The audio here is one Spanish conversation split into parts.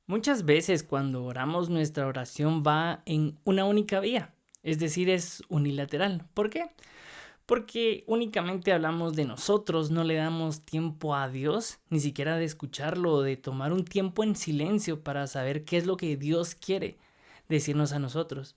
Muchas veces cuando oramos nuestra oración va en una única vía, es decir, es unilateral. ¿Por qué? Porque únicamente hablamos de nosotros, no le damos tiempo a Dios, ni siquiera de escucharlo o de tomar un tiempo en silencio para saber qué es lo que Dios quiere decirnos a nosotros.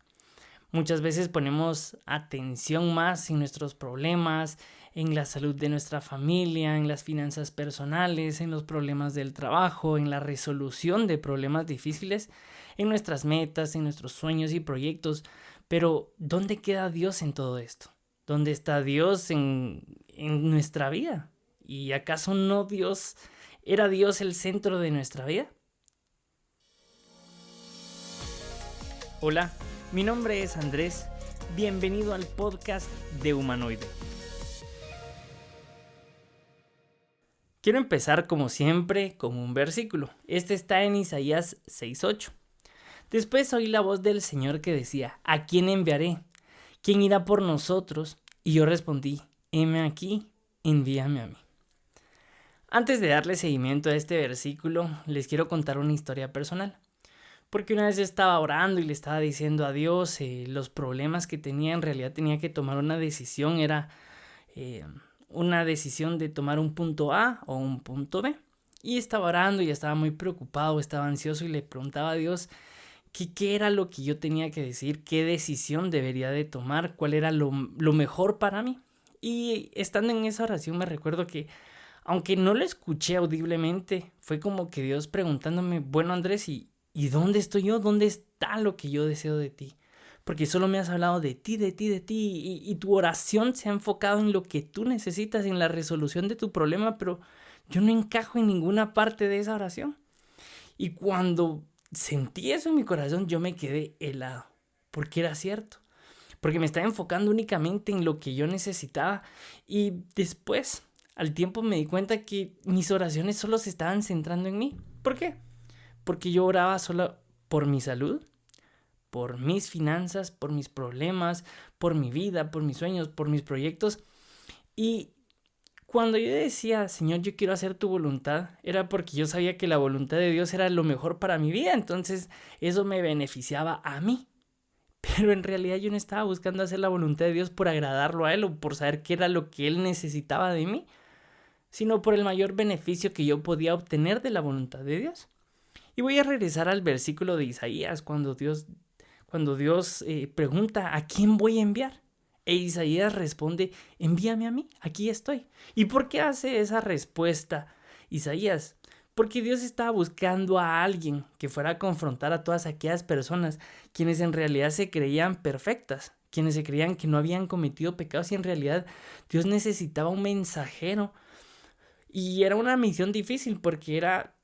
Muchas veces ponemos atención más en nuestros problemas, en la salud de nuestra familia, en las finanzas personales, en los problemas del trabajo, en la resolución de problemas difíciles, en nuestras metas, en nuestros sueños y proyectos. Pero, ¿dónde queda Dios en todo esto? ¿Dónde está Dios en nuestra vida? ¿Y acaso no era Dios el centro de nuestra vida? Hola, mi nombre es Andrés. Bienvenido al podcast de Humanoide. Quiero empezar como siempre con un versículo. Este está en Isaías 6:8. Después oí la voz del Señor que decía: ¿A quién enviaré? ¿Quién irá por nosotros? Y yo respondí: heme aquí, envíame a mí. Antes de darle seguimiento a este versículo, les quiero contar una historia personal. Porque una vez yo estaba orando y le estaba diciendo a Dios los problemas que tenía. En realidad tenía que tomar una decisión. Era eh, una decisión de tomar un punto A o un punto B. Y estaba orando y estaba muy preocupado, estaba ansioso y le preguntaba a Dios qué era lo que yo tenía que decir, qué decisión debería de tomar, cuál era lo mejor para mí. Y estando en esa oración me recuerdo que, aunque no lo escuché audiblemente, fue como que Dios preguntándome: bueno, Andrés, ¿y dónde estoy yo? ¿Dónde está lo que yo deseo de ti? Porque solo me has hablado de ti, de ti, de ti, y tu oración se ha enfocado en lo que tú necesitas, en la resolución de tu problema, pero yo no encajo en ninguna parte de esa oración. Y cuando sentí eso en mi corazón, yo me quedé helado, porque era cierto, porque me estaba enfocando únicamente en lo que yo necesitaba. Y después, al tiempo, me di cuenta que mis oraciones solo se estaban centrando en mí. ¿Por qué? Porque yo oraba solo por mi salud, por mis finanzas, por mis problemas, por mi vida, por mis sueños, por mis proyectos. Y cuando yo decía: Señor, yo quiero hacer tu voluntad, era porque yo sabía que la voluntad de Dios era lo mejor para mi vida. Entonces eso me beneficiaba a mí. Pero en realidad yo no estaba buscando hacer la voluntad de Dios por agradarlo a Él o por saber qué era lo que Él necesitaba de mí, sino por el mayor beneficio que yo podía obtener de la voluntad de Dios. Y voy a regresar al versículo de Isaías, cuando Dios pregunta: ¿a quién voy a enviar? E Isaías responde: envíame a mí, aquí estoy. ¿Y por qué hace esa respuesta Isaías? Porque Dios estaba buscando a alguien que fuera a confrontar a todas aquellas personas quienes en realidad se creían perfectas, quienes se creían que no habían cometido pecados, y en realidad Dios necesitaba un mensajero. Y era una misión difícil porque era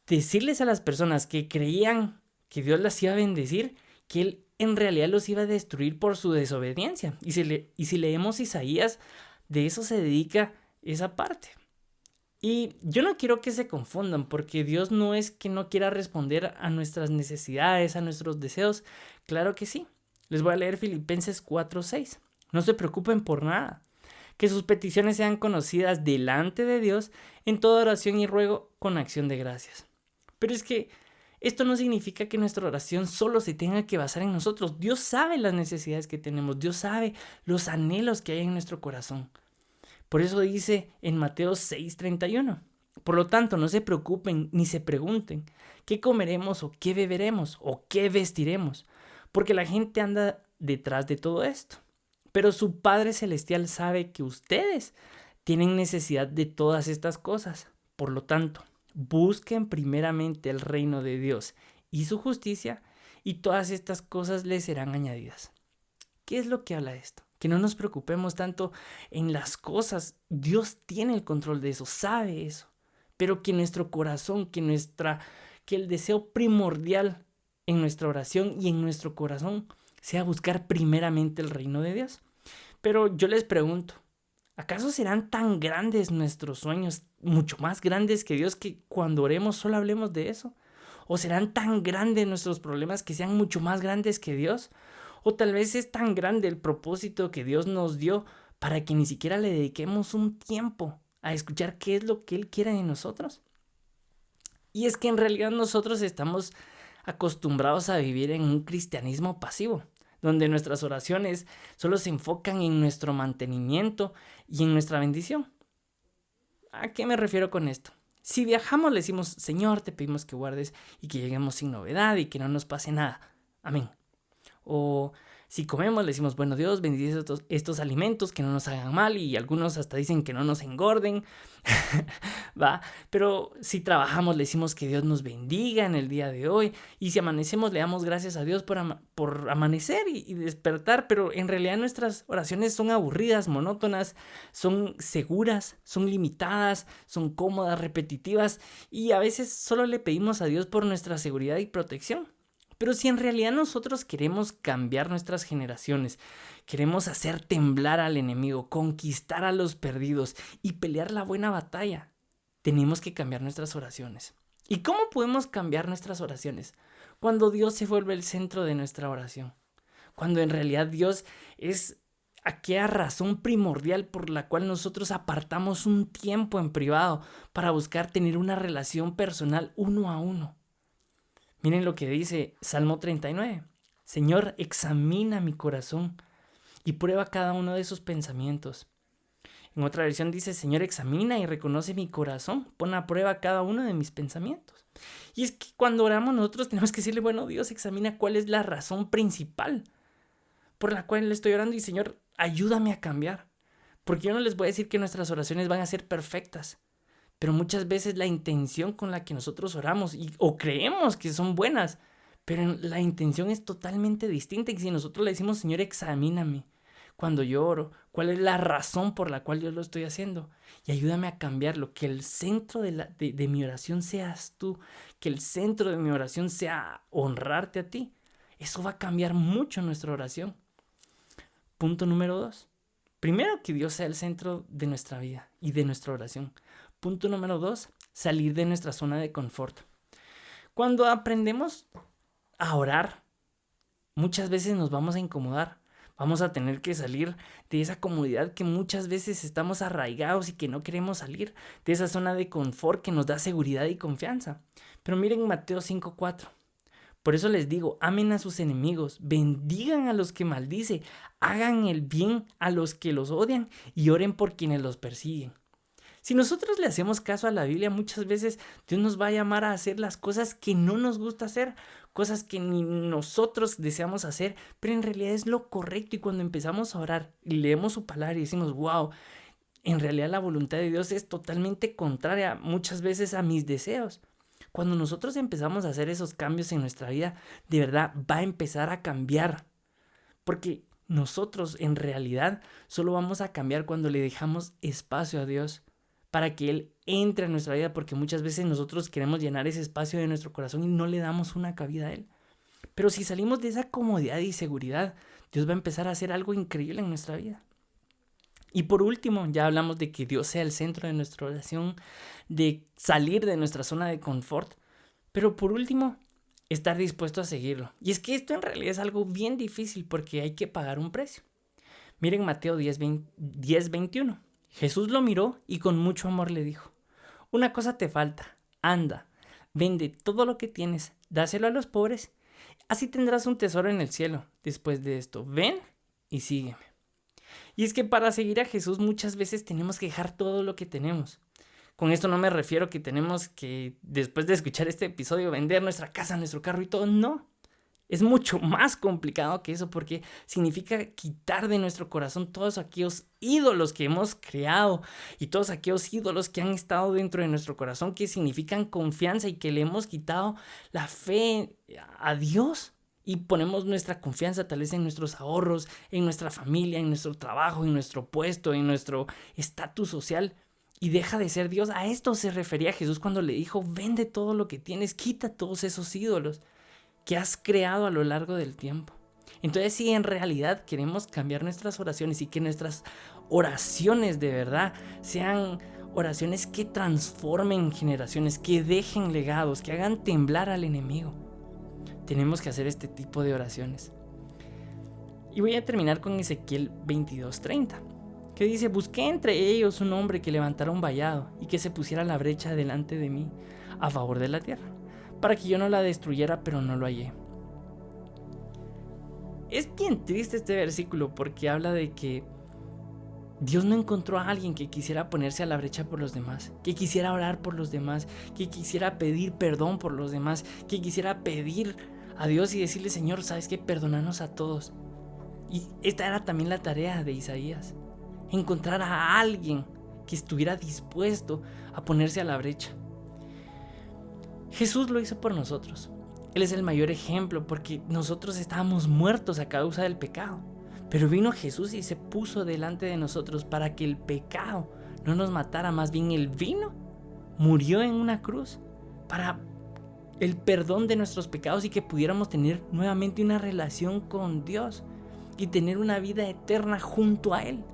decirles a las personas que creían que Dios las iba a bendecir, que Él en realidad los iba a destruir por su desobediencia. Y si leemos Isaías, de eso se dedica esa parte. Y yo no quiero que se confundan, porque Dios no es que no quiera responder a nuestras necesidades, a nuestros deseos. Claro que sí. Les voy a leer Filipenses 4:6. No se preocupen por nada. Que sus peticiones sean conocidas delante de Dios en toda oración y ruego con acción de gracias. Pero es que esto no significa que nuestra oración solo se tenga que basar en nosotros. Dios sabe las necesidades que tenemos. Dios sabe los anhelos que hay en nuestro corazón. Por eso dice en Mateo 6:31: por lo tanto, no se preocupen ni se pregunten qué comeremos o qué beberemos o qué vestiremos, porque la gente anda detrás de todo esto. Pero su Padre Celestial sabe que ustedes tienen necesidad de todas estas cosas. Por lo tanto, busquen primeramente el reino de Dios y su justicia, y todas estas cosas les serán añadidas. ¿Qué es lo que habla esto? Que no nos preocupemos tanto en las cosas. Dios tiene el control de eso, sabe eso. Pero que nuestro corazón, que el deseo primordial en nuestra oración y en nuestro corazón sea buscar primeramente el reino de Dios. Pero yo les pregunto: ¿acaso serán tan grandes nuestros sueños, mucho más grandes que Dios, que cuando oremos solo hablemos de eso? ¿O serán tan grandes nuestros problemas que sean mucho más grandes que Dios? ¿O tal vez es tan grande el propósito que Dios nos dio para que ni siquiera le dediquemos un tiempo a escuchar qué es lo que Él quiere de nosotros? Y es que en realidad nosotros estamos acostumbrados a vivir en un cristianismo pasivo, donde nuestras oraciones solo se enfocan en nuestro mantenimiento y en nuestra bendición. ¿A qué me refiero con esto? Si viajamos, le decimos, Señor, te pedimos que guardes y que lleguemos sin novedad y que no nos pase nada. Amén. O si comemos, le decimos, bueno Dios, bendice estos alimentos, que no nos hagan mal, y algunos hasta dicen que no nos engorden, ¿va? Pero si trabajamos, le decimos que Dios nos bendiga en el día de hoy, y si amanecemos, le damos gracias a Dios por amanecer y despertar, pero en realidad nuestras oraciones son aburridas, monótonas, son seguras, son limitadas, son cómodas, repetitivas, y a veces solo le pedimos a Dios por nuestra seguridad y protección. Pero si en realidad nosotros queremos cambiar nuestras generaciones, queremos hacer temblar al enemigo, conquistar a los perdidos y pelear la buena batalla, tenemos que cambiar nuestras oraciones. ¿Y cómo podemos cambiar nuestras oraciones? Cuando Dios se vuelve el centro de nuestra oración. Cuando en realidad Dios es aquella razón primordial por la cual nosotros apartamos un tiempo en privado para buscar tener una relación personal uno a uno. Miren lo que dice Salmo 39. Señor, examina mi corazón y prueba cada uno de sus pensamientos. En otra versión dice, Señor, examina y reconoce mi corazón, pon a prueba cada uno de mis pensamientos. Y es que cuando oramos nosotros tenemos que decirle, bueno, Dios, examina cuál es la razón principal por la cual le estoy orando y Señor, ayúdame a cambiar. Porque yo no les voy a decir que nuestras oraciones van a ser perfectas. Pero muchas veces la intención con la que nosotros oramos o creemos que son buenas, pero la intención es totalmente distinta. Y si nosotros le decimos, Señor, examíname cuando yo oro, cuál es la razón por la cual yo lo estoy haciendo y ayúdame a cambiarlo, que el centro de mi oración seas tú, que el centro de mi oración sea honrarte a ti. Eso va a cambiar mucho nuestra oración. Punto número 2. Primero, que Dios sea el centro de nuestra vida y de nuestra oración. Punto número 2, salir de nuestra zona de confort. Cuando aprendemos a orar, muchas veces nos vamos a incomodar. Vamos a tener que salir de esa comodidad que muchas veces estamos arraigados y que no queremos salir, de esa zona de confort que nos da seguridad y confianza. Pero miren Mateo 5:4. Por eso les digo, amen a sus enemigos, bendigan a los que maldicen, hagan el bien a los que los odian y oren por quienes los persiguen. Si nosotros le hacemos caso a la Biblia, muchas veces Dios nos va a llamar a hacer las cosas que no nos gusta hacer, cosas que ni nosotros deseamos hacer, pero en realidad es lo correcto. Y cuando empezamos a orar y leemos su palabra y decimos, wow, en realidad la voluntad de Dios es totalmente contraria muchas veces a mis deseos. Cuando nosotros empezamos a hacer esos cambios en nuestra vida, de verdad va a empezar a cambiar. Porque nosotros en realidad solo vamos a cambiar cuando le dejamos espacio a Dios para que Él entre a nuestra vida, porque muchas veces nosotros queremos llenar ese espacio de nuestro corazón y no le damos una cabida a Él. Pero si salimos de esa comodidad y seguridad, Dios va a empezar a hacer algo increíble en nuestra vida. Y por último, ya hablamos de que Dios sea el centro de nuestra oración, de salir de nuestra zona de confort, pero por último, estar dispuesto a seguirlo. Y es que esto en realidad es algo bien difícil porque hay que pagar un precio. Miren Mateo 10:21. Jesús lo miró y con mucho amor le dijo, una cosa te falta, anda, vende todo lo que tienes, dáselo a los pobres, así tendrás un tesoro en el cielo. Después de esto, ven y sígueme. Y es que para seguir a Jesús muchas veces tenemos que dejar todo lo que tenemos. Con esto no me refiero que tenemos que, después de escuchar este episodio, vender nuestra casa, nuestro carro y todo, no. Es mucho más complicado que eso porque significa quitar de nuestro corazón todos aquellos ídolos que hemos creado y todos aquellos ídolos que han estado dentro de nuestro corazón que significan confianza y que le hemos quitado la fe a Dios y ponemos nuestra confianza tal vez en nuestros ahorros, en nuestra familia, en nuestro trabajo, en nuestro puesto, en nuestro estatus social y deja de ser Dios. A esto se refería Jesús cuando le dijo, vende todo lo que tienes, quita todos esos ídolos que has creado a lo largo del tiempo. Entonces, si en realidad queremos cambiar nuestras oraciones y que nuestras oraciones de verdad sean oraciones que transformen generaciones, que dejen legados, que hagan temblar al enemigo, tenemos que hacer este tipo de oraciones. Y voy a terminar con Ezequiel 22:30, que dice: busqué entre ellos un hombre que levantara un vallado y que se pusiera la brecha delante de mí a favor de la tierra, para que yo no la destruyera, pero no lo hallé. Es bien triste este versículo porque habla de que Dios no encontró a alguien que quisiera ponerse a la brecha por los demás, que quisiera orar por los demás, que quisiera pedir perdón por los demás, que quisiera pedir a Dios y decirle: Señor, ¿sabes qué? Perdónanos a todos. Y esta era también la tarea de Isaías: encontrar a alguien que estuviera dispuesto a ponerse a la brecha. Jesús lo hizo por nosotros. Él es el mayor ejemplo porque nosotros estábamos muertos a causa del pecado. Pero vino Jesús y se puso delante de nosotros para que el pecado no nos matara. Más bien Él vino, murió en una cruz para el perdón de nuestros pecados y que pudiéramos tener nuevamente una relación con Dios y tener una vida eterna junto a Él.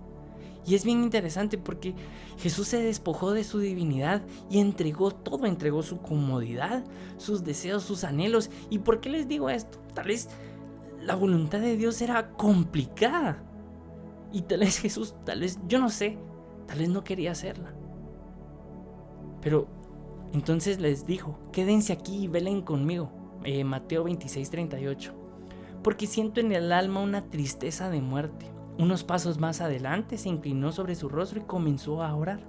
Y es bien interesante porque Jesús se despojó de su divinidad y entregó todo, entregó su comodidad, sus deseos, sus anhelos. ¿Y por qué les digo esto? Tal vez la voluntad de Dios era complicada y tal vez Jesús, yo no sé, tal vez no quería hacerla. Pero entonces les dijo: quédense aquí y velen conmigo. Mateo 26:38. Porque siento en el alma una tristeza de muerte. Unos pasos más adelante se inclinó sobre su rostro y comenzó a orar.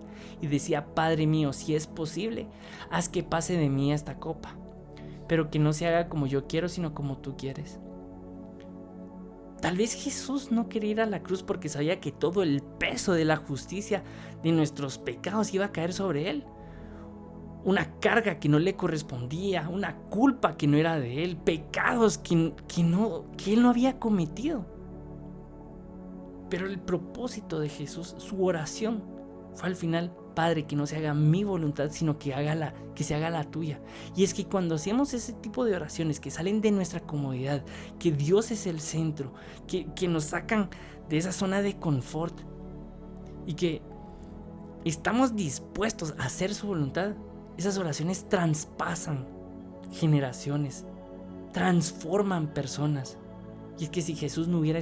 Y decía: Padre mío, si es posible, haz que pase de mí esta copa, pero que no se haga como yo quiero, sino como tú quieres. Tal vez Jesús no quería ir a la cruz porque sabía que todo el peso de la justicia de nuestros pecados iba a caer sobre Él. Una carga que no le correspondía, una culpa que no era de Él, pecados que Él no había cometido. Pero el propósito de Jesús, su oración, fue al final: Padre, que no se haga mi voluntad, sino que se haga la tuya. Y es que cuando hacemos ese tipo de oraciones que salen de nuestra comodidad, que Dios es el centro, que nos sacan de esa zona de confort y que estamos dispuestos a hacer su voluntad, esas oraciones traspasan generaciones, transforman personas. Y es que si Jesús no hubiera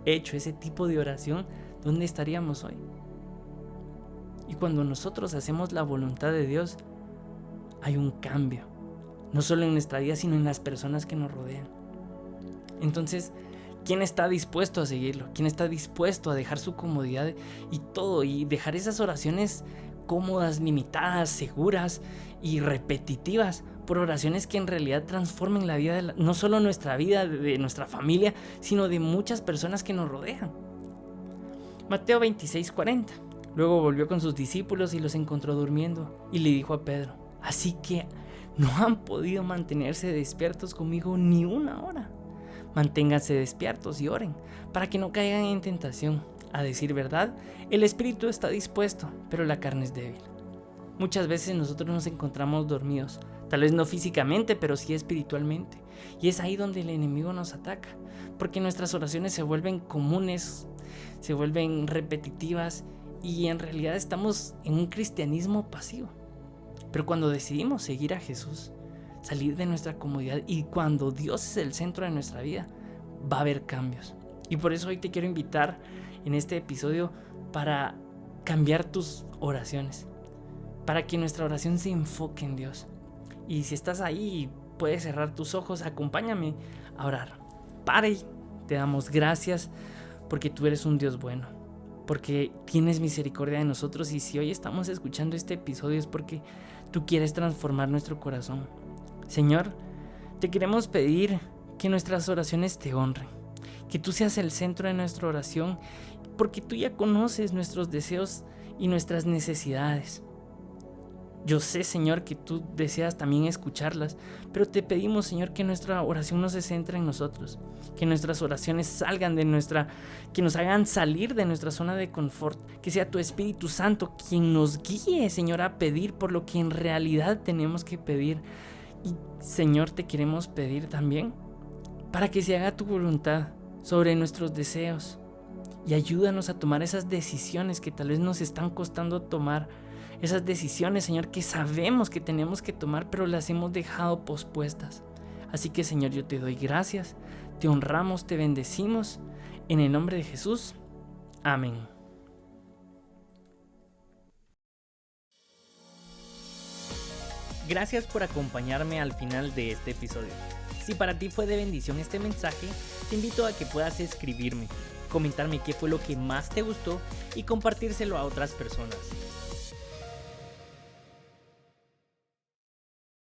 hecho ese tipo de oración, ¿dónde estaríamos hoy? Y cuando nosotros hacemos la voluntad de Dios, hay un cambio, no solo en nuestra vida, sino en las personas que nos rodean. Entonces, ¿quién está dispuesto a seguirlo? ¿Quién está dispuesto a dejar su comodidad y todo, y dejar esas oraciones cómodas, limitadas, seguras y repetitivas, por oraciones que en realidad transformen la vida, no solo nuestra vida, de nuestra familia, sino de muchas personas que nos rodean? Mateo 26:40. Luego volvió con sus discípulos y los encontró durmiendo, y le dijo a Pedro: así que no han podido mantenerse despiertos conmigo ni una hora. Manténganse despiertos y oren, para que no caigan en tentación. A decir verdad, el espíritu está dispuesto, pero la carne es débil. Muchas veces nosotros nos encontramos dormidos, tal vez no físicamente, pero sí espiritualmente. Y es ahí donde el enemigo nos ataca, porque nuestras oraciones se vuelven comunes, se vuelven repetitivas, y en realidad estamos en un cristianismo pasivo. Pero cuando decidimos seguir a Jesús, salir de nuestra comodidad, y cuando Dios es el centro de nuestra vida, va a haber cambios. Y por eso hoy te quiero invitar en este episodio para cambiar tus oraciones, para que nuestra oración se enfoque en Dios. Y si estás ahí, puedes cerrar tus ojos, acompáñame a orar. Padre, te damos gracias porque tú eres un Dios bueno, porque tienes misericordia de nosotros, y si hoy estamos escuchando este episodio es porque tú quieres transformar nuestro corazón. Señor, te queremos pedir que nuestras oraciones te honren, que tú seas el centro de nuestra oración, porque tú ya conoces nuestros deseos y nuestras necesidades. Yo sé, Señor, que tú deseas también escucharlas, pero te pedimos, Señor, que nuestra oración no se centre en nosotros, que nuestras oraciones que nos hagan salir de nuestra zona de confort, que sea tu Espíritu Santo quien nos guíe, Señor, a pedir por lo que en realidad tenemos que pedir. Y, Señor, te queremos pedir también para que se haga tu voluntad sobre nuestros deseos, y ayúdanos a tomar esas decisiones que tal vez nos están costando tomar. Esas decisiones, Señor, que sabemos que tenemos que tomar, pero las hemos dejado pospuestas. Así que, Señor, yo te doy gracias, te honramos, te bendecimos. En el nombre de Jesús. Amén. Gracias por acompañarme al final de este episodio. Si para ti fue de bendición este mensaje, te invito a que puedas escribirme, comentarme qué fue lo que más te gustó y compartírselo a otras personas.